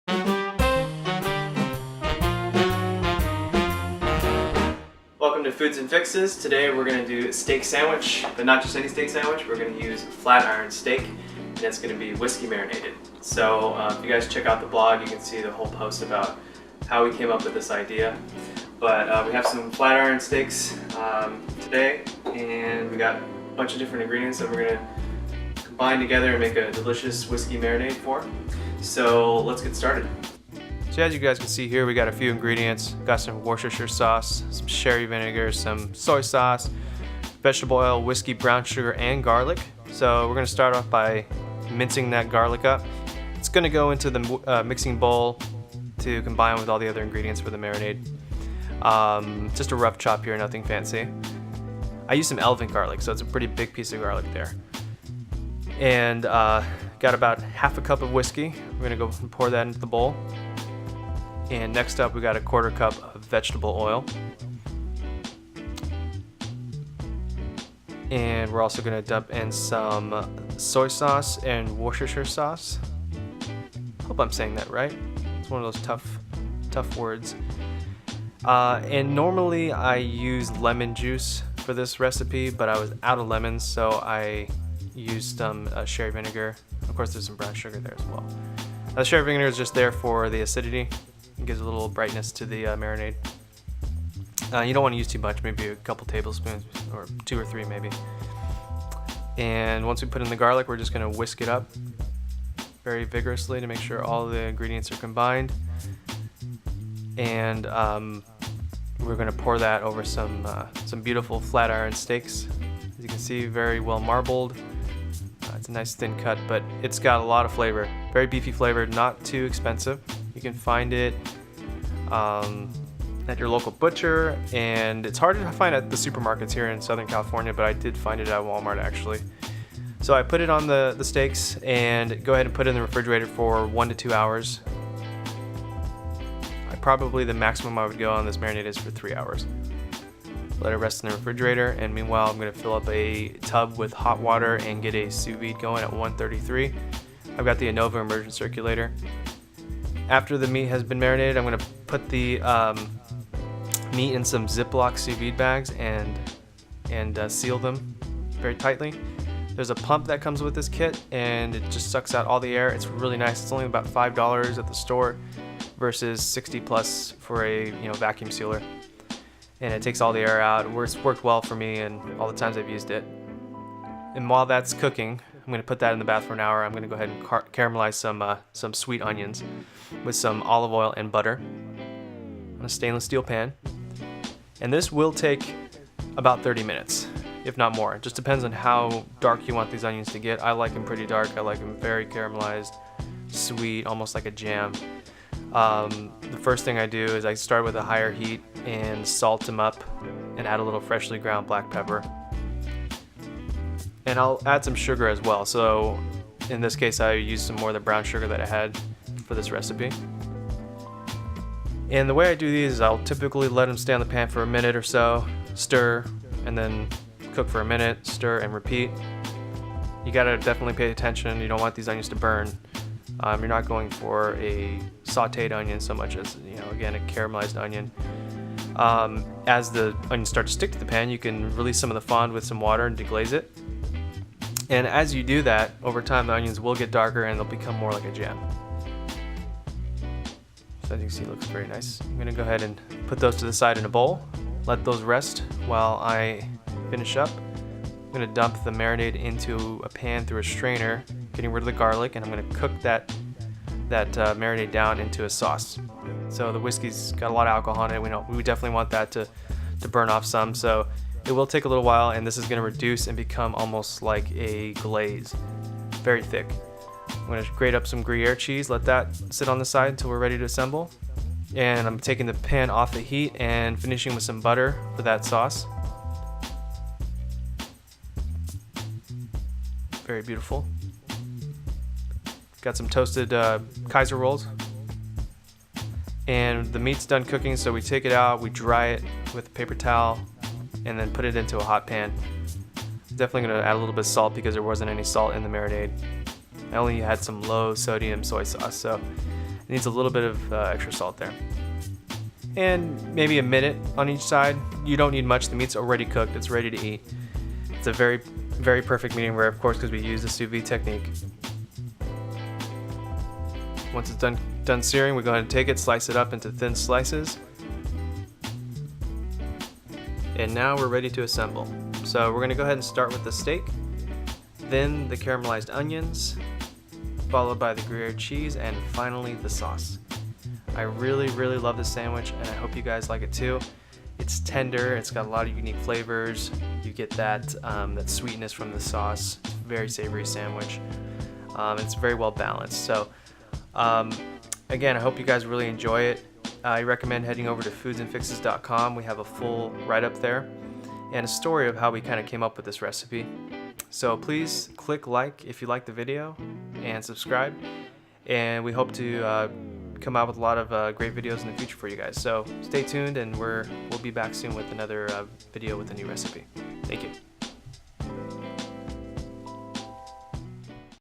Welcome to Foods and Fixes. Today we're going to do a steak sandwich, but not just any steak sandwich. We're going to use flat iron steak, and it's going to be whiskey marinated. So if you guys check out the blog, you can see the whole post about how we came up with this idea. But we have some flat iron steaks today, and we got a bunch of different ingredients that we're going to combine together and make a delicious whiskey marinade for. So let's get started. So as you guys can see here, we got a few ingredients. Got some Worcestershire sauce, some sherry vinegar, some soy sauce, vegetable oil, whiskey, brown sugar, and garlic. So we're going to start off by mincing that garlic up. It's going to go into the mixing bowl to combine with all the other ingredients for the marinade. Just a rough chop here, nothing fancy. I use some elephant garlic, so it's a pretty big piece of garlic there. And got about half a cup of whiskey. We're going to go and pour that into the bowl. And next up, we got a quarter cup of vegetable oil. And we're also going to dump in some soy sauce and Worcestershire sauce. Hope I'm saying that right. It's one of those tough words. And normally I use lemon juice for this recipe, but I was out of lemons, so I used some sherry vinegar. Of course, there's some brown sugar there as well. The sherry vinegar is just there for the acidity. It gives a little brightness to the marinade. You don't want to use too much, maybe a couple tablespoons, or 2 or 3 maybe. And once we put in the garlic, we're just going to whisk it up very vigorously to make sure all the ingredients are combined. And we're going to pour that over some beautiful flat iron steaks. As you can see, very well marbled. It's a nice thin cut, but it's got a lot of flavor. Very beefy flavor, not too expensive. You can find it at your local butcher, and it's hard to find at the supermarkets here in Southern California, but I did find it at Walmart actually. So I put it on the steaks and go ahead and put it in the refrigerator for 1 to 2 hours. Probably the maximum I would go on this marinade is for 3 hours. Let it rest in the refrigerator, and meanwhile I'm going to fill up a tub with hot water and get a sous vide going at 133. I've got the Anova immersion circulator. After the meat has been marinated, I'm going to put the meat in some Ziploc sous vide bags and seal them very tightly. There's a pump that comes with this kit, and it just sucks out all the air. It's really nice. It's only about $5 at the store versus 60 plus for a vacuum sealer. And it takes all the air out. It's worked well for me and all the times I've used it. And while that's cooking, I'm going to put that in the bath for an hour. I'm going to go ahead and caramelize some sweet onions with some olive oil and butter on a stainless steel pan. And this will take about 30 minutes, if not more. It just depends on how dark you want these onions to get. I like them pretty dark. I like them very caramelized, sweet, almost like a jam. The first thing I do is I start with a higher heat and salt them up and add a little freshly ground black pepper. And I'll add some sugar as well. So in this case, I used some more of the brown sugar that I had for this recipe. And the way I do these is I'll typically let them stay on the pan for a minute or so, stir, and then cook for a minute, stir, and repeat. You gotta definitely pay attention. You don't want these onions to burn. You're not going for a sauteed onion so much as, again, a caramelized onion. As the onions start to stick to the pan, you can release some of the fond with some water and deglaze it. And as you do that, over time the onions will get darker and they'll become more like a jam. So as you can see, it looks very nice. I'm going to go ahead and put those to the side in a bowl. Let those rest while I finish up. I'm going to dump the marinade into a pan through a strainer, getting rid of the garlic, and I'm going to cook that marinade down into a sauce. So the whiskey's got a lot of alcohol in it. We definitely want that to burn off some. So it will take a little while, and this is going to reduce and become almost like a glaze, very thick. I'm going to grate up some Gruyere cheese, let that sit on the side until we're ready to assemble. And I'm taking the pan off the heat and finishing with some butter for that sauce. Very beautiful. Got some toasted Kaiser rolls. And the meat's done cooking, so we take it out, we dry it with a paper towel, and then put it into a hot pan. Definitely going to add a little bit of salt because there wasn't any salt in the marinade. I only had some low sodium soy sauce, so It needs a little bit of extra salt there. And maybe a minute on each side. You don't need much. The meat's already cooked. It's ready to eat. It's a very, very perfect medium rare, of course, because we use the sous vide technique. Once it's done searing, we go ahead and take it, slice it up into thin slices. And now we're ready to assemble. So we're going to go ahead and start with the steak, then the caramelized onions, followed by the Gruyere cheese, and finally the sauce. I really, really love this sandwich, and I hope you guys like it too. It's tender, it's got a lot of unique flavors. You get that sweetness from the sauce. It's a very savory sandwich. It's very well balanced. So again, I hope you guys really enjoy it. I recommend heading over to foodsandfixes.com. We have a full write-up there and a story of how we kind of came up with this recipe. So please click like if you like the video and subscribe. And we hope to come out with a lot of great videos in the future for you guys. So stay tuned, and we'll be back soon with another video with a new recipe. Thank you.